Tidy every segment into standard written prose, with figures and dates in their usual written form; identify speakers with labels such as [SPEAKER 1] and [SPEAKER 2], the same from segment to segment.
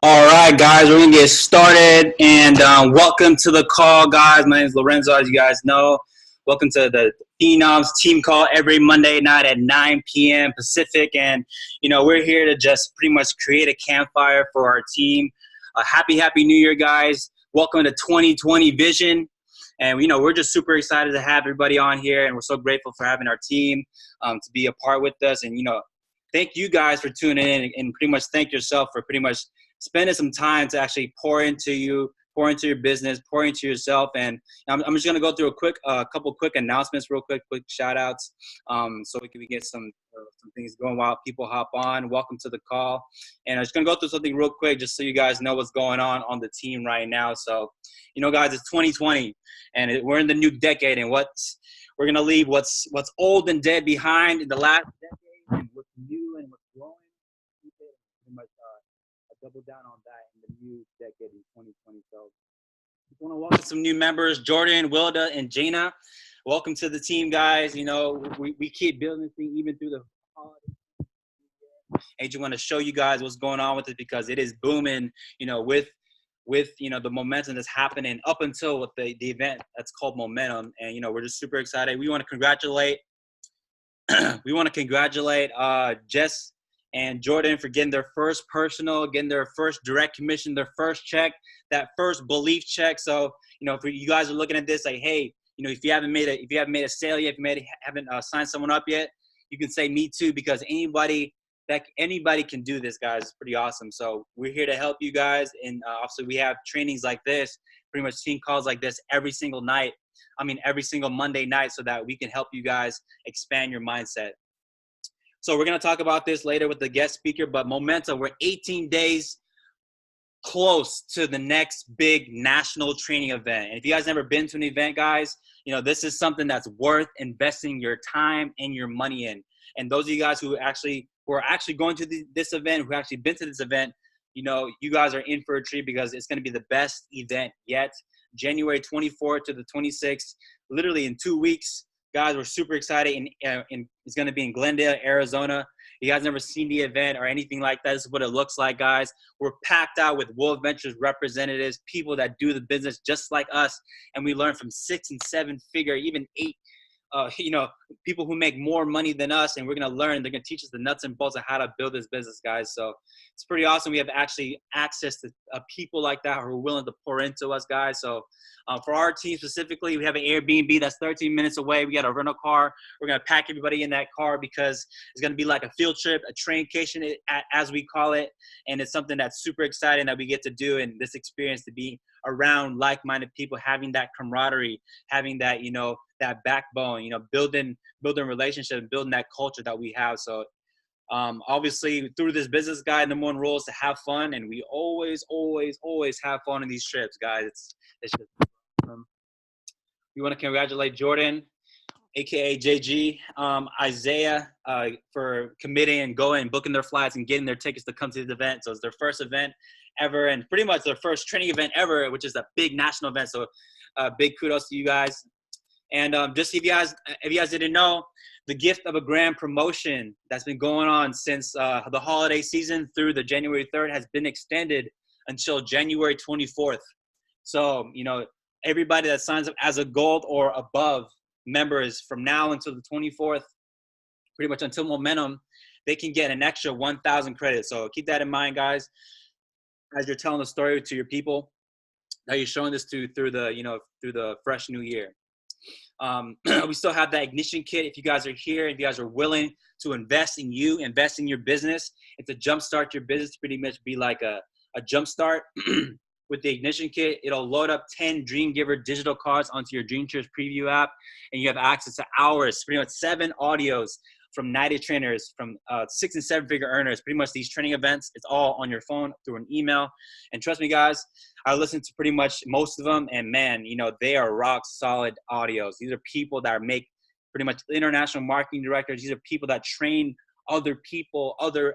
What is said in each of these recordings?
[SPEAKER 1] All right, guys, we're gonna get started, and welcome to the call, guys. My name is Lorenzo, as you guys know. Welcome to the Phenoms team call every Monday night at 9 p.m. Pacific, and we're here to just pretty much create a campfire for our team. Happy New Year, guys! Welcome to 2020 Vision, and we're just super excited to have everybody on here, and we're so grateful for having our team to be a part with us, and thank you guys for tuning in, and pretty much thank yourself for pretty much spending some time to actually pour into you, pour into your business, pour into yourself. And I'm just going to go through a couple quick announcements real quick shout outs, so we can get some things going while people hop on. Welcome to the call. And I'm just going to go through something real quick just so you guys know what's going on the team right now. So, guys, it's 2020 and we're in the new decade, and we're going to leave what's old and dead behind in the last decade, and what's new and what's growing. Pretty much double down on that in the new decade in 2020. So I want to welcome some new members, Jordan, Wilda, and Jana. Welcome to the team, guys. We keep building this thing even through the holidays. I just want to show you guys what's going on with it because it is booming, with the momentum that's happening up until with the event that's called Momentum. And, we're just super excited. We want to congratulate Jess and Jordan for getting their first personal, getting their first direct commission, their first check, that first belief check. So, if you guys are looking at this, like, hey, if you haven't made a sale yet, if you haven't signed someone up yet, you can say me too, because anybody can do this, guys. It's pretty awesome. So we're here to help you guys, and obviously we have trainings like this, pretty much team calls like this every single Monday night, so that we can help you guys expand your mindset. So we're going to talk about this later with the guest speaker, but Momentum, we're 18 days close to the next big national training event. And if you guys never been to an event, guys, this is something that's worth investing your time and your money in. And those of you guys who are actually going to this event, who actually been to this event, you guys are in for a treat because it's going to be the best event yet. January 24th to the 26th, literally in 2 weeks. Guys, we're super excited, and it's going to be in Glendale, Arizona. You guys never seen the event or anything like that. This is what it looks like, guys. We're packed out with World Ventures representatives, people that do the business just like us, and we learn from 6 and 7 figure, even 8, people who make more money than us, and we're going to learn. They're going to teach us the nuts and bolts of how to build this business, guys. So it's pretty awesome. We have actually access to people like that who are willing to pour into us, guys. So for our team specifically, we have an Airbnb that's 13 minutes away. We got a rental car. We're going to pack everybody in that car because it's going to be like a field trip, a traincation, as we call it. And it's something that's super exciting that we get to do, and this experience to be around like-minded people, having that camaraderie, having that, that backbone, building relationships, building that culture that we have. So obviously through this business guide, number one rule is to have fun, and we always have fun on these trips, guys. It's just awesome. We want to congratulate Jordan, aka JG, Isaiah, for committing and going and booking their flights and getting their tickets to come to the event. So it's their first event ever, and pretty much their first training event ever, which is a big national event. So big kudos to you guys. And just if you guys didn't know, the gift of a grand promotion that's been going on since the holiday season through the January 3rd has been extended until January 24th. So, everybody that signs up as a gold or above members from now until the 24th, pretty much until Momentum, they can get an extra 1,000 credits. So keep that in mind, guys, as you're telling the story to your people that you're showing this to through the fresh new year. We still have that ignition kit. If you guys are here, if you guys are willing to invest in your business, and to jumpstart your business, pretty much be like a jumpstart with the ignition kit. It'll load up 10 Dream Giver digital cards onto your Dream Church preview app, and you have access to hours, pretty much 7 audios from 90 trainers, from 6 and 7 figure earners. Pretty much these training events, it's all on your phone through an email. And trust me, guys, I listen to pretty much most of them, and man, they are rock solid audios. These are people that make pretty much international marketing directors. These are people that train other people, other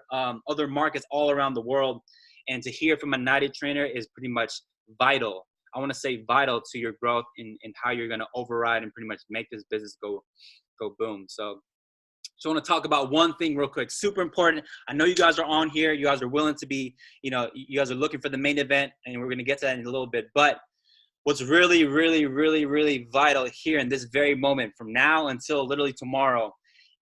[SPEAKER 1] markets all around the world. And to hear from a 90 trainer is pretty much vital. I want to say vital to your growth in how you're going to override and pretty much make this business go boom. So So I want to talk about one thing real quick, super important. I know you guys are on here. You guys are willing to be, you know, you guys are looking for the main event, and we're going to get to that in a little bit. But what's really, really, really, really vital here in this very moment, from now until literally tomorrow,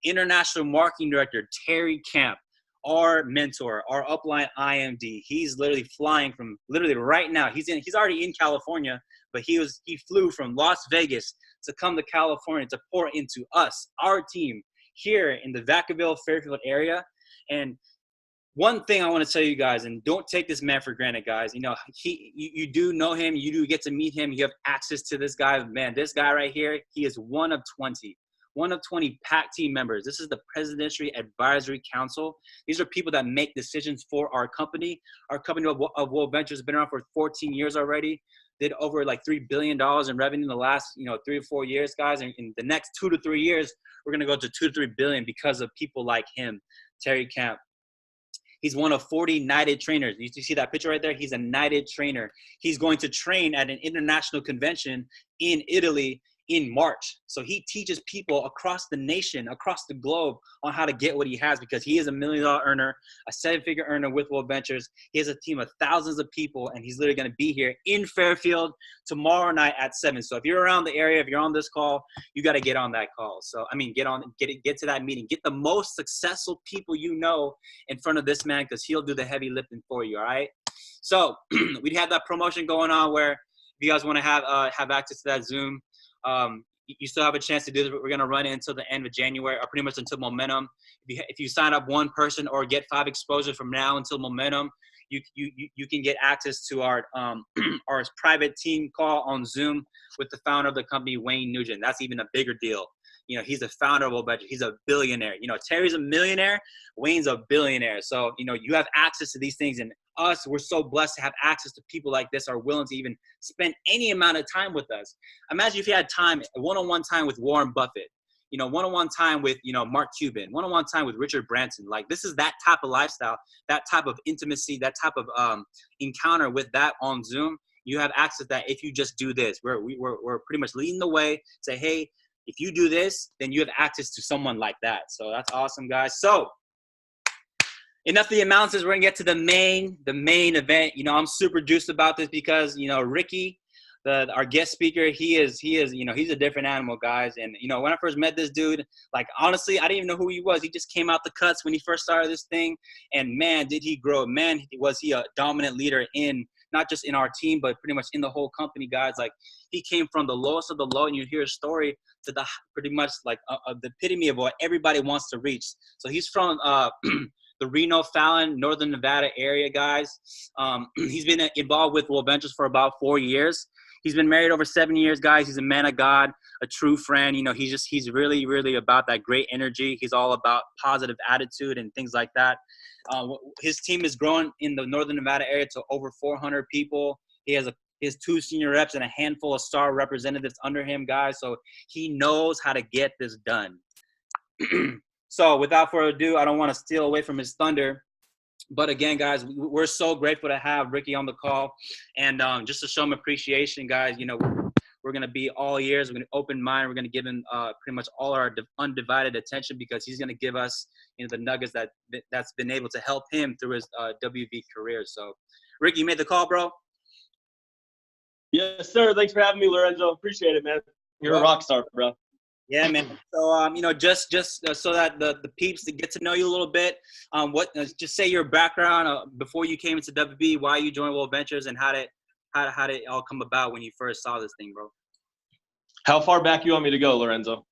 [SPEAKER 1] International Marketing Director Terry Camp, our mentor, our upline IMD, he's literally flying from literally right now. He's already in California, but he flew from Las Vegas to come to California to pour into us, our team, here in the Vacaville, Fairfield area. And one thing I want to tell you guys, and don't take this man for granted, guys. You know, you do know him. You do get to meet him. You have access to this guy. Man, this guy right here, he is one of 20 PAC team members. This is the Presidential Advisory Council. These are people that make decisions for our company. Our company of World Ventures has been around for 14 years already. Did over like $3 billion in revenue in the last, 3 or 4 years, guys. And in the next 2 to 3 years, we're going to go to 2 to 3 billion because of people like him, Terry Camp. He's one of 40 knighted trainers. You see that picture right there? He's a knighted trainer. He's going to train at an international convention in Italy in March. So he teaches people across the nation, across the globe, on how to get what he has, because he is a $1 million earner, a 7-figure earner with World Ventures. He has a team of thousands of people, and he's literally going to be here in Fairfield tomorrow night at 7. So if you're around the area, if you're on this call, you got to get on that call. So I mean, get to that meeting. Get the most successful people you know in front of this man, because he'll do the heavy lifting for you. All right. So we have that promotion going on where if you guys want to have access to that Zoom. You still have a chance to do this. We're going to run it until the end of January, or pretty much until Momentum. If you sign up one person or get 5 exposures from now until Momentum, you can get access to our our private team call on Zoom with the founder of the company, Wayne Nugent. That's even a bigger deal. You know, he's the founder of World Ventures. He's a billionaire. You know, Terry's a millionaire. Wayne's a billionaire. So, you know, you have access to these things. And us, we're so blessed to have access to people like this, are willing to even spend any amount of time with us. Imagine if you had time, one-on-one time with Warren Buffett, you know, one-on-one time with, Mark Cuban, one-on-one time with Richard Branson. Like, this is that type of lifestyle, that type of intimacy, that type of encounter with that on Zoom. You have access to that if you just do this. We're pretty much leading the way. Say, hey, if you do this, then you have access to someone like that. So that's awesome, guys. So enough of the announcements. We're gonna get to the main event. You know, I'm super juiced about this because, Rickey, our guest speaker, he is, he's a different animal, guys. And, when I first met this dude, like, honestly, I didn't even know who he was. He just came out the cuts when he first started this thing. And man, did he grow. Man, was he a dominant leader in, not just in our team, but pretty much in the whole company, guys. Like, he came from the lowest of the low, and you hear his story, to the pretty much like the epitome of what everybody wants to reach. So he's from the Reno, Fallon, Northern Nevada area, guys. He's been involved with World Ventures for about 4 years. He's been married over 7 years, guys. He's a man of God, a true friend. He's really, really about that great energy. He's all about positive attitude and things like that. His team is growing in the Northern Nevada area to over 400 people. He has 2 senior reps and a handful of star representatives under him, guys. So he knows how to get this done. So without further ado, I don't want to steal away from his thunder. But again, guys, we're so grateful to have Rickey on the call. And just to show him appreciation, guys, we're going to be all ears. We're going to open mind. We're going to give him pretty much all our undivided attention, because he's going to give us the nuggets that's been able to help him through his WV career. So, Rickey, you made the call, bro?
[SPEAKER 2] Yes, sir. Thanks for having me, Lorenzo. Appreciate it, man. You're a rock star, bro.
[SPEAKER 1] Yeah, man. So, just so that the peeps to get to know you a little bit, just say your background before you came into WB, why you joined World Ventures, and how did it all come about when you first saw this thing, bro?
[SPEAKER 2] How far back you want me to go, Lorenzo?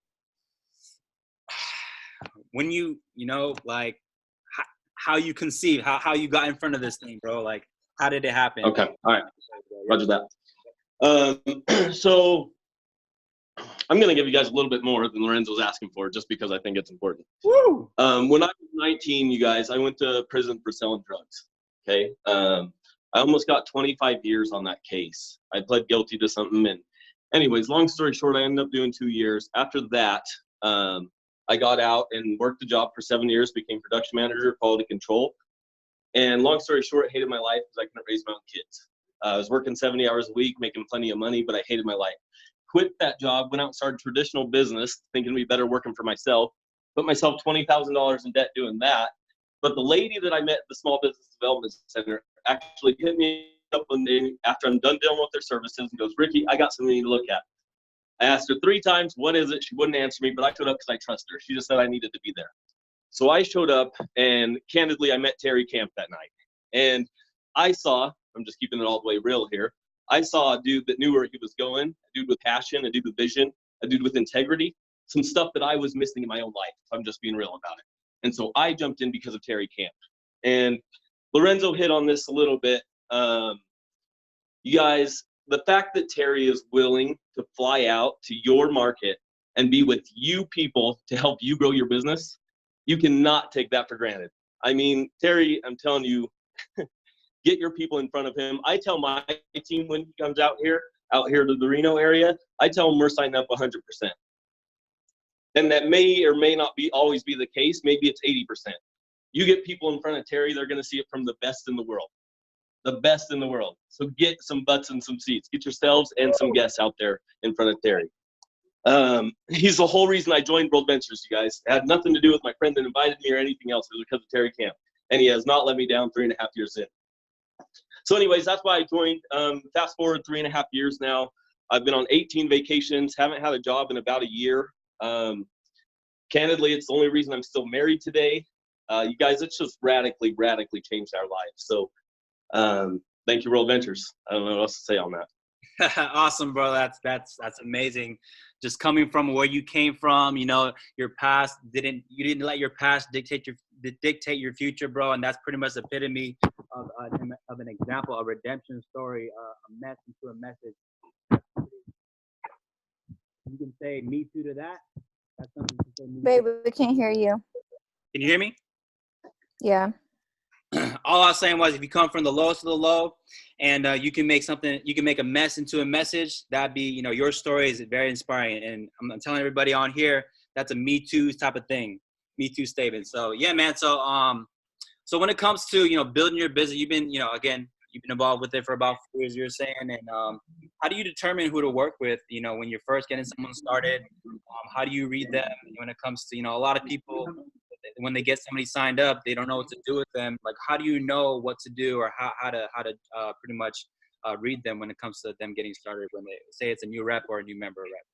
[SPEAKER 1] When like how you conceived, how you got in front of this thing, bro. Like, how did it happen?
[SPEAKER 2] Okay. All right. Roger that. So I'm going to give you guys a little bit more than Lorenzo's asking for, just because I think it's important.
[SPEAKER 1] Woo!
[SPEAKER 2] When I was 19, you guys, I went to prison for selling drugs. Okay. I almost got 25 years on that case. I pled guilty to something. And anyways, long story short, I ended up doing 2 years. After that, I got out and worked the job for 7 years, became production manager, quality control. And long story short, hated my life because I couldn't raise my own kids. I was working 70 hours a week, making plenty of money, but I hated my life. Quit that job, went out and started traditional business, thinking it'd be better working for myself. put myself $20,000 in debt doing that. But the lady that I met at the Small Business Development Center actually hit me up one day after I'm done dealing with their services and goes, Ricky, I got something you need to look at. I asked her 3 times, what is it? She wouldn't answer me, but I showed up because I trust her. She just said I needed to be there. So I showed up, and candidly, I met Terry Camp that night. And I saw, I'm just keeping it all the way real here, I saw a dude that knew where he was going, a dude with passion, a dude with vision, a dude with integrity, some stuff that I was missing in my own life. I'm just being real about it. And so I jumped in because of Terry Camp. And Lorenzo hit on this a little bit. You guys, the fact that Terry is willing to fly out to your market and be with you people to help you grow your business, you cannot take that for granted. I mean, Terry, I'm telling you, get your people in front of him. I tell my team when he comes out here to the Reno area, I tell them we're signing up 100%. And that may or may not always be the case. Maybe it's 80%. You get people in front of Terry, they're going to see it from the best in the world. The best in the world. So get some butts and some seats. Get yourselves and some guests out there in front of Terry. He's the whole reason I joined World Ventures, you guys. It had nothing to do with my friend that invited me or anything else. It was because of Terry Camp. And he has not let me down 3.5 years in. So anyways, that's why I joined. Fast forward 3.5 years now. I've been on 18 vacations, haven't had a job in about a year. Candidly, it's the only reason I'm still married today. You guys, it's just radically changed our lives. So thank you, World Ventures. I don't know what else to say on that.
[SPEAKER 1] Awesome, bro. That's amazing. Just coming from where you came from, you know, your past you didn't let your past dictate your future, bro. And that's pretty much the epitome of an example, a redemption story, a mess into a message. You can say me too to that. That's something you can say me
[SPEAKER 3] Babe,
[SPEAKER 1] too.
[SPEAKER 3] we can't hear you.
[SPEAKER 1] Can you hear me?
[SPEAKER 3] Yeah.
[SPEAKER 1] All I was saying was, if you come from the lowest of the low, and you can make a mess into a message, that'd be, you know, your story is very inspiring. And I'm telling everybody on here, that's a Me Too type of thing, Me Too statement. So yeah, man. So when it comes to, you know, building your business, you've been involved with it for about 4 years, you're saying. And how do you determine who to work with? You know, when you're first getting someone started, how do you read them? When it comes to, you know, a lot of people, when they get somebody signed up, they don't know what to do with them. Like, how do you know what to do, or how to pretty much read them when it comes to them getting started, when they say it's a new rep or a new member rep?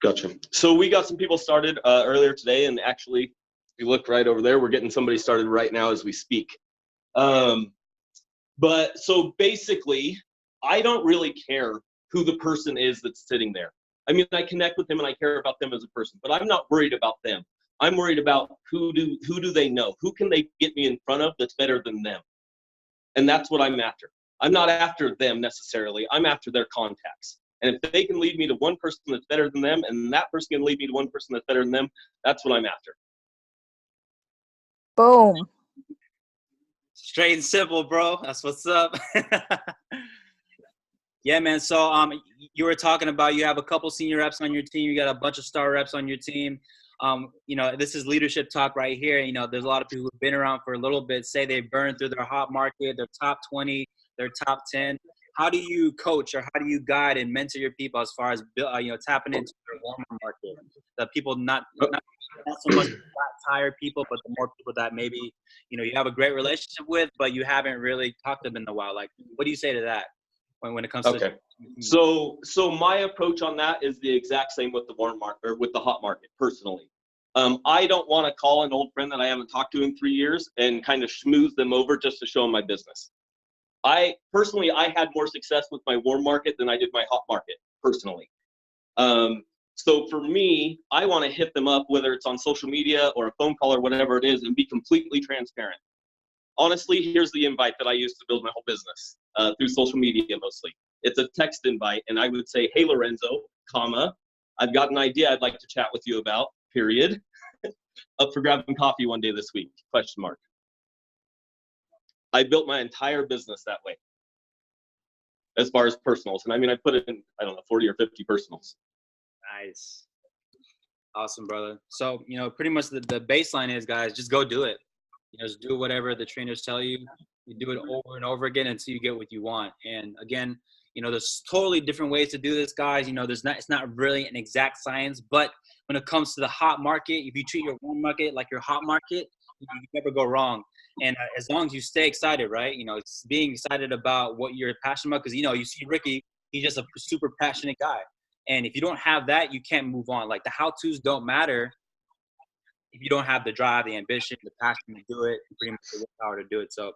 [SPEAKER 2] Gotcha. So we got some people started earlier today, and actually, if you look right over there, we're getting somebody started right now as we speak. But so basically, I don't really care who the person is that's sitting there. I mean, I connect with them and I care about them as a person, but I'm not worried about them. I'm worried about who do they know? Who can they get me in front of that's better than them? And that's what I'm after. I'm not after them necessarily. I'm after their contacts. And if they can lead me to one person that's better than them, and that person can lead me to one person that's better than them, that's what I'm after.
[SPEAKER 3] Boom.
[SPEAKER 1] Straight and simple, bro. That's what's up. Yeah, man. So you were talking about, you have a couple senior reps on your team. You got a bunch of star reps on your team. You know, this is leadership talk right here. You know, there's a lot of people who've been around for a little bit, say they've burned through their hot market, their top 20, their top 10. How do you coach, or how do you guide and mentor your people as far as, you know, tapping into their warmer market? The people not so much flat tire people, but the more people that maybe, you know, you have a great relationship with, but you haven't really talked to them in a while. Like, what do you say to that when it comes to?
[SPEAKER 2] So my approach on that is the exact same with the warm market, or with the hot market, personally. I don't want to call an old friend that I haven't talked to in 3 years and kind of schmooze them over just to show them my business. I had more success with my warm market than I did my hot market, personally. So for me, I want to hit them up, whether it's on social media or a phone call or whatever it is, and be completely transparent. Honestly, here's the invite that I used to build my whole business through social media mostly. It's a text invite, and I would say, hey, Lorenzo, comma, I've got an idea I'd like to chat with you about, period. Up for grabbing coffee one day this week, question mark. I built my entire business that way, as far as personals. And I mean, I put in, 40 or 50 personals.
[SPEAKER 1] Nice. Awesome, brother. So, you know, pretty much the baseline is, guys, just go do it. You know, just do whatever the trainers tell you. You do it over and over again until you get what you want. And again, you know, there's totally different ways to do this, guys. You know, it's not really an exact science, but when it comes to the hot market, if you treat your warm market like your hot market, you never go wrong. And as long as you stay excited, right? It's being excited about what you're passionate about. Because, you see Ricky, he's just a super passionate guy. And if you don't have that, you can't move on. Like, the how-tos don't matter if you don't have the drive, the ambition, the passion to do it, and pretty much the willpower to do it. So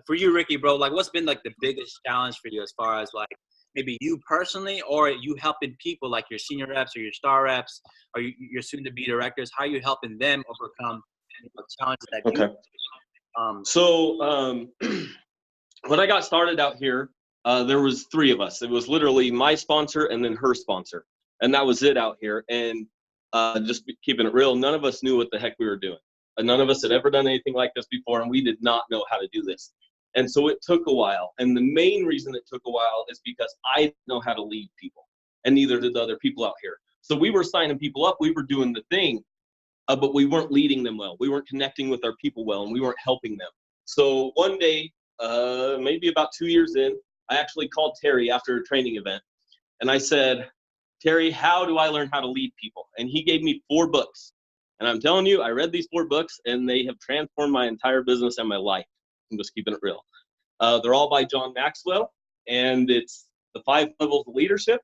[SPEAKER 1] for you, Ricky, bro, like, what's been like the biggest challenge for you as far as like maybe you personally, or you helping people like your senior reps or your star reps or your soon-to-be directors? How are you helping them overcome challenges that you
[SPEAKER 2] So when I got started out here, there was 3 of us. It was literally my sponsor and then her sponsor, and that was it out here. And just keeping it real, none of us knew what the heck we were doing. None of us had ever done anything like this before, and we did not know how to do this. And so it took a while. And the main reason it took a while is because I didn't know how to lead people, and neither did the other people out here. So we were signing people up, we were doing the thing, but we weren't leading them well. We weren't connecting with our people well, and we weren't helping them. So one day, maybe about 2 years in, I actually called Terry after a training event, and I said, Terry, how do I learn how to lead people? And he gave me 4 books. And I'm telling you, I read these 4 books, and they have transformed my entire business and my life. I'm just keeping it real. They're all by John Maxwell, and it's the 5 levels of leadership,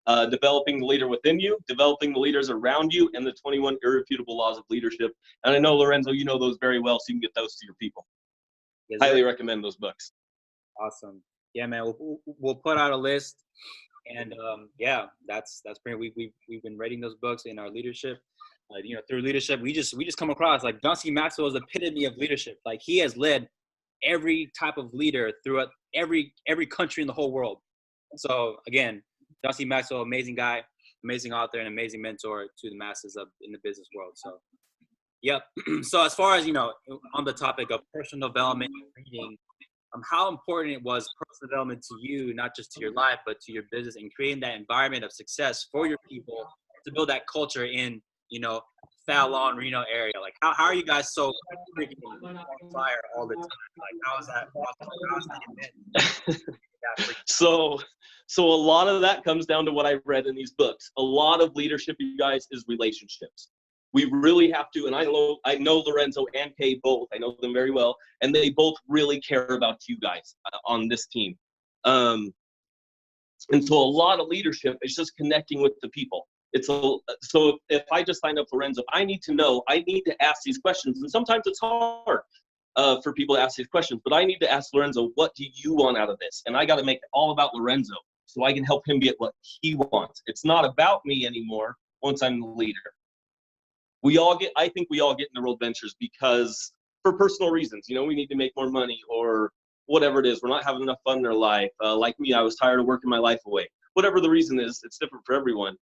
[SPEAKER 2] developing the leader within you, developing the leaders around you, and the 21 irrefutable laws of leadership. And I know, Lorenzo, you know those very well, so you can get those to your people. Yes, highly recommend those books.
[SPEAKER 1] Awesome. Yeah, man, we'll put out a list. And yeah, that's pretty. We've been writing those books in our leadership. Through leadership, we just come across like John C. Maxwell is the epitome of leadership. Like, he has led every type of leader throughout every country in the whole world. So again, John C. Maxwell, amazing guy, amazing author, and amazing mentor to the masses in the business world. So, yep. So as far as on the topic of personal development and reading. How important it was personal development to you, not just to your life, but to your business, and creating that environment of success for your people to build that culture in, Fallon, Reno area. Like, how are you guys so freaking on fire all the time? Like, how is that possible? How is that event?
[SPEAKER 2] So a lot of that comes down to what I read in these books. A lot of leadership, you guys, is relationships. We really have to, and I know Lorenzo and Kay both. I know them very well, and they both really care about you guys on this team. And so a lot of leadership is just connecting with the people. So if I just signed up Lorenzo, I need to ask these questions, and sometimes it's hard for people to ask these questions. But I need to ask Lorenzo, what do you want out of this? And I got to make it all about Lorenzo, so I can help him get what he wants. It's not about me anymore once I'm the leader. I think we all get into road ventures because for personal reasons, we need to make more money or whatever it is. We're not having enough fun in our life. Like me, I was tired of working my life away. Whatever the reason is, it's different for everyone.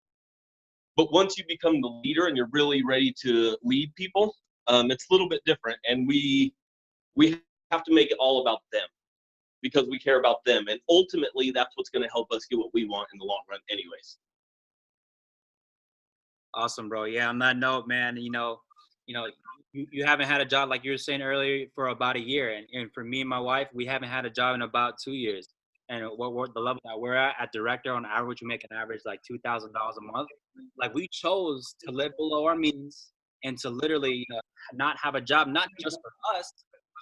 [SPEAKER 2] But once you become the leader and you're really ready to lead people, it's a little bit different. And we have to make it all about them because we care about them. And ultimately, that's what's going to help us get what we want in the long run anyways.
[SPEAKER 1] Awesome, bro. Yeah, on that note, man, you haven't had a job, like you were saying earlier, for about a year. And for me and my wife, we haven't had a job in about 2 years. And what the level that we're at director, on average, we make an average like $2,000 a month. Like, we chose to live below our means and to literally not have a job, not just for us,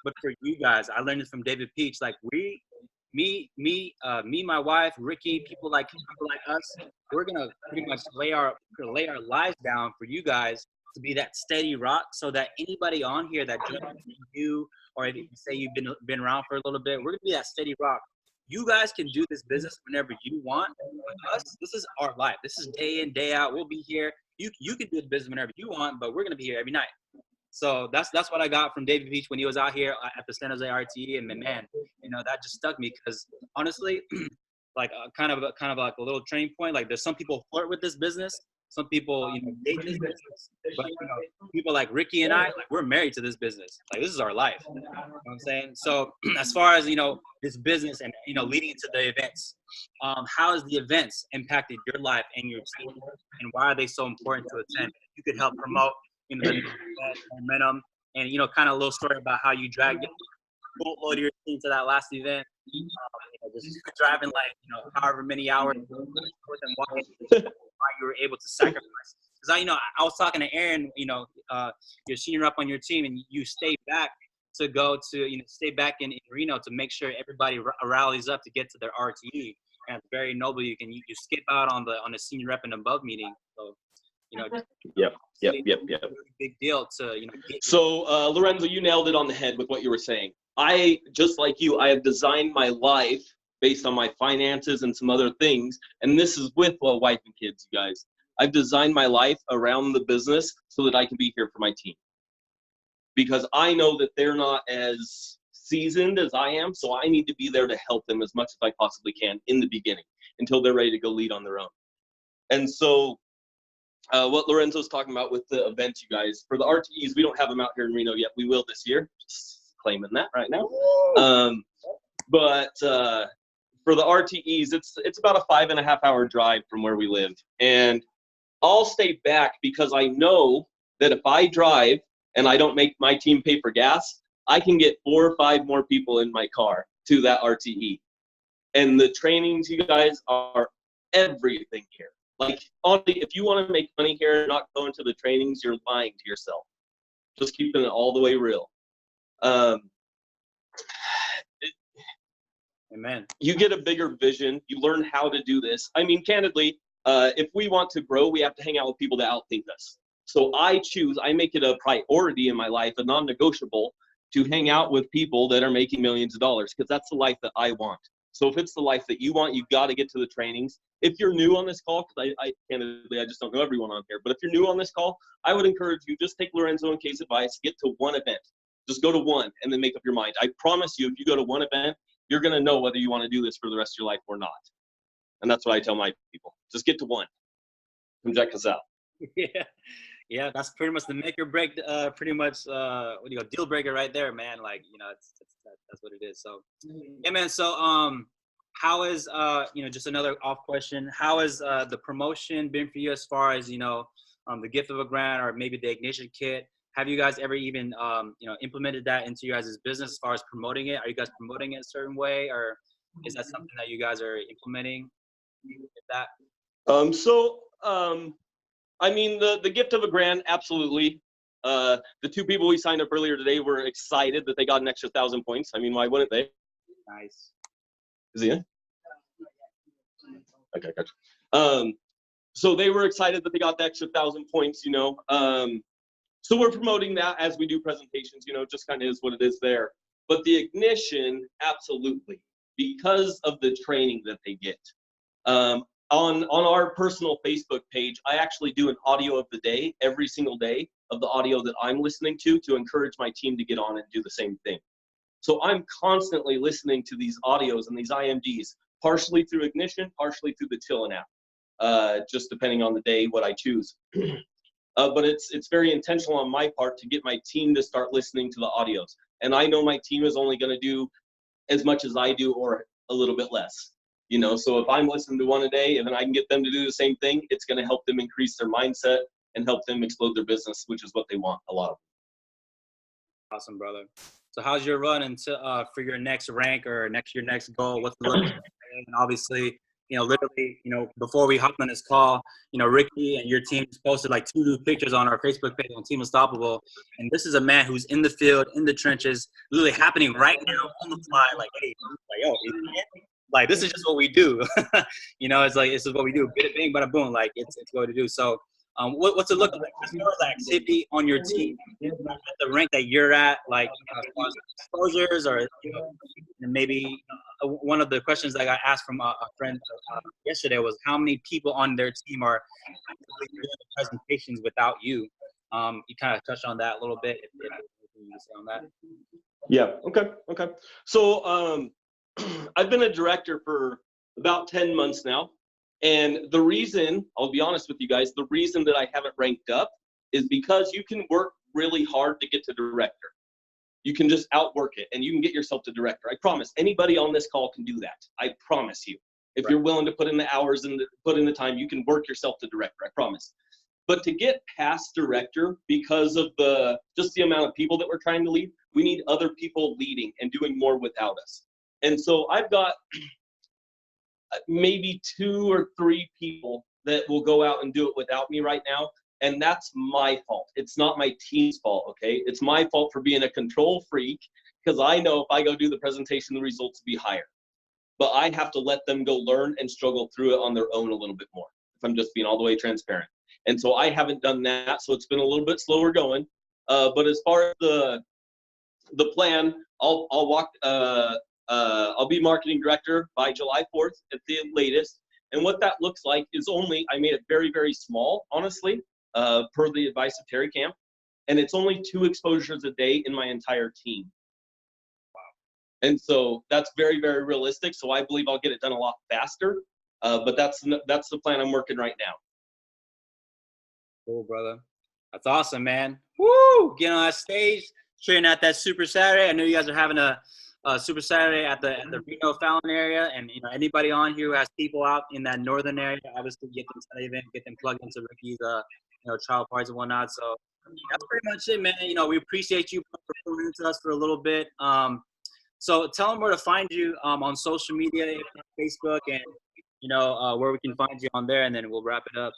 [SPEAKER 1] but for you guys. I learned this from David Peach. Like, me, my wife, Ricky, people like us, we're gonna pretty much lay our lives down for you guys to be that steady rock, so that anybody on here that joins you, or if you say you've been around for a little bit, we're gonna be that steady rock. You guys can do this business whenever you want. With us, this is our life. This is day in, day out. We'll be here. You can do the business whenever you want, but we're gonna be here every night. So that's what I got from David Beach when he was out here at the San Jose RTE, and man, that just stuck me, because honestly, like kind of like a little turning point. Like, there's some people flirt with this business, some people date this business, but people like Ricky and I, like, we're married to this business. Like, this is our life. You know what I'm saying? So as far as this business and leading into the events, how has the events impacted your life and your team, and why are they so important to attend? If you could help promote the momentum, and kind of a little story about how you dragged boatload your team to that last event. Just driving like however many hours, and why you were able to sacrifice because I was talking to Aaron, your senior rep on your team, and you stayed back to go to, stay back in Reno to make sure everybody rallies up to get to their RTE. And it's very noble. You skip out on the senior rep and above meeting. So,
[SPEAKER 2] Yep.
[SPEAKER 1] Big deal to,
[SPEAKER 2] So, Lorenzo, you nailed it on the head with what you were saying. I, just like you, I have designed my life based on my finances and some other things. And this is with wife and kids, you guys. I've designed my life around the business so that I can be here for my team. Because I know that they're not as seasoned as I am, so I need to be there to help them as much as I possibly can in the beginning until they're ready to go lead on their own. And so what Lorenzo's talking about with the events, you guys, for the RTEs, we don't have them out here in Reno yet. We will this year. Just claiming that right now. But for the RTEs, it's about a 5.5-hour drive from where we live. And I'll stay back because I know that if I drive and I don't make my team pay for gas, I can get 4 or 5 more people in my car to that RTE. And the trainings, you guys, are everything here. Like, honestly, if you want to make money here and not going to the trainings, you're lying to yourself. Just keeping it all the way real.
[SPEAKER 1] Amen.
[SPEAKER 2] You get a bigger vision. You learn how to do this. I mean, candidly, if we want to grow, we have to hang out with people that outthink us. So I make it a priority in my life, a non-negotiable, to hang out with people that are making millions of dollars, because that's the life that I want. So if it's the life that you want, you've got to get to the trainings. If you're new on this call, because candidly, I just don't know everyone on here, but if you're new on this call, I would encourage you, just take Lorenzo and Kay's advice, get to one event. Just go to one and then make up your mind. I promise you, if you go to one event, you're going to know whether you want to do this for the rest of your life or not. And that's what I tell my people. Just get to one. Come check us out.
[SPEAKER 1] Yeah, that's pretty much the make or break, pretty much, deal breaker right there, man. Like, that's what it is. So, yeah, man. So, how is, just another off question, how has the promotion been for you as far as, the gift of a grant or maybe the ignition kit? Have you guys ever even, implemented that into your guys' business as far as promoting it? Are you guys promoting it a certain way, or is that something that you guys are implementing with that?
[SPEAKER 2] I mean, the gift of a grant, absolutely. The 2 people we signed up earlier today were excited that they got an extra 1,000 points. I mean, why wouldn't they?
[SPEAKER 1] Nice.
[SPEAKER 2] Is he in? Okay, gotcha. So they were excited that they got the extra 1,000 points, So we're promoting that as we do presentations, just kind of is what it is there. But the ignition, absolutely, because of the training that they get. On our personal Facebook page, I actually do an audio of the day every single day of the audio that I'm listening to encourage my team to get on and do the same thing. So I'm constantly listening to these audios and these IMDs, partially through Ignition, partially through the Chillin' app, just depending on the day, what I choose. But it's very intentional on my part to get my team to start listening to the audios. And I know my team is only going to do as much as I do or a little bit less. So if I'm listening to one a day and then I can get them to do the same thing, it's going to help them increase their mindset and help them explode their business, which is what they want, a lot of them.
[SPEAKER 1] Awesome, brother. So how's your run into for your next rank or your next goal? What's the look? And obviously, literally, before we hopped on this call, Rickey and your team posted like 2 new pictures on our Facebook page on Team Unstoppable. And this is a man who's in the field, in the trenches, literally happening right now on the fly. Like, hey, like, this is just what we do. It's like, this is what we do. Bada bing, bada boom. Like, it's what we do. So, what's it look like as far as activity on your team, at the rank that you're at, like, as far as exposures, or and maybe one of the questions that I got asked from a friend yesterday was how many people on their team are actively doing the presentations without you. You kind of touched on that a little bit. If you can say on that.
[SPEAKER 2] Yeah. Okay. So I've been a director for about 10 months now. And the reason, I'll be honest with you guys, the reason that I haven't ranked up is because you can work really hard to get to director. You can just outwork it and you can get yourself to director. I promise anybody on this call can do that. I promise you. If you're willing to put in the hours and put in the time, you can work yourself to director. I promise. But to get past director, because of just the amount of people that we're trying to lead, we need other people leading and doing more without us. And so I've got maybe 2 or 3 people that will go out and do it without me right now. And that's my fault. It's not my team's fault, okay? It's my fault for being a control freak, because I know if I go do the presentation, the results will be higher. But I have to let them go learn and struggle through it on their own a little bit more, if I'm just being all the way transparent. And so I haven't done that, so it's been a little bit slower going. But as far as the plan, I'll be marketing director by July 4th at the latest. And what that looks like is I made it very, very small, honestly, per the advice of Terry Camp. And it's only 2 exposures a day in my entire team. And so that's very, very realistic. So I believe I'll get it done a lot faster. But that's the plan I'm working right now.
[SPEAKER 1] Cool, brother. That's awesome, man. Woo! Getting on that stage, training at that Super Saturday. I know you guys are having a Super Saturday at the Reno Fallon area, and anybody on here who has people out in that northern area, obviously get them to the event, get them plugged into Rickey's child parties and whatnot. So that's pretty much it, man. We appreciate you for coming into us for a little bit. So tell them where to find you on social media, Facebook, and where we can find you on there, and then we'll wrap it up.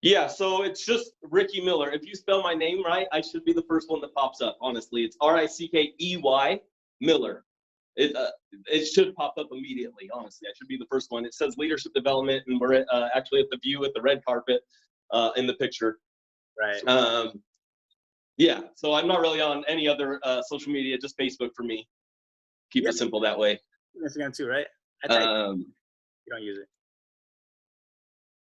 [SPEAKER 2] Yeah, so it's just Rickey Miller. If you spell my name right, I should be the first one that pops up, honestly. It's Rickey Miller. It should pop up immediately, honestly. I should be the first one. It says leadership development, and we're actually at the view at the red carpet in the picture.
[SPEAKER 1] Right.
[SPEAKER 2] Yeah, so I'm not really on any other social media, just Facebook for me. Keep it simple that way.
[SPEAKER 1] Instagram too, right? You don't use it.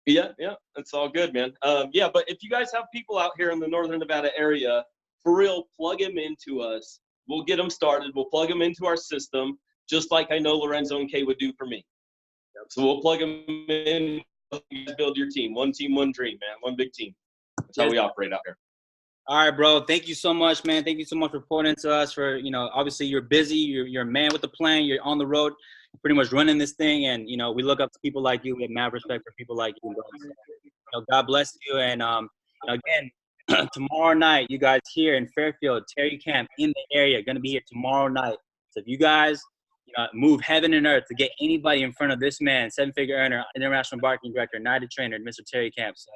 [SPEAKER 2] Yeah, it's all good, man. Yeah, but if you guys have people out here in the Northern Nevada area, for real, plug them into us. We'll get them started. We'll plug them into our system, just like I know Lorenzo and Kay would do for me. Yep. So we'll plug them in. You guys build your team. One team, one dream, man. One big team. That's how we operate out here.
[SPEAKER 1] All right, bro. Thank you so much, man. Thank you so much for reporting to us. For obviously you're busy. You're a man with a plan. You're on the road, pretty much running this thing, and we look up to people like you. We have mad respect for people like you. So, God bless you. And again, tomorrow night, you guys here in Fairfield, Terry Camp in the area, going to be here tomorrow night. So if you guys move heaven and earth to get anybody in front of this man, 7-figure earner, international marketing director, United trainer, Mr. Terry Camp. So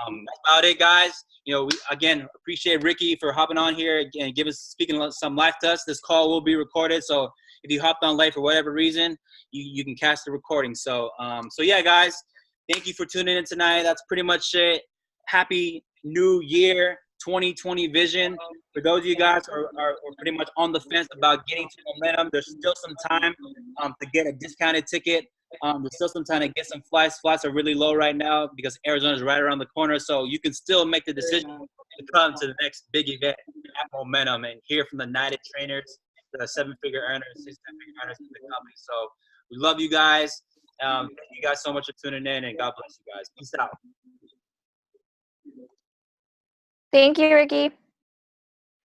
[SPEAKER 1] that's about it, guys. We again appreciate Rickey for hopping on here and speaking some life to us. This call will be recorded, so if you hopped on late for whatever reason, you can catch the recording. So yeah, guys, thank you for tuning in tonight. That's pretty much it. Happy New Year, 2020 vision. For those of you guys who are pretty much on the fence about getting to Momentum, there's still some time to get a discounted ticket. There's still some time to get some flights. Flights are really low right now because Arizona's right around the corner. So you can still make the decision to come to the next big event at Momentum and hear from the United trainers, the 7-figure earners, 6-figure earners in the company. So we love you guys. Thank you guys so much for tuning in, and God bless you guys. Peace out.
[SPEAKER 3] Thank you, Rickey.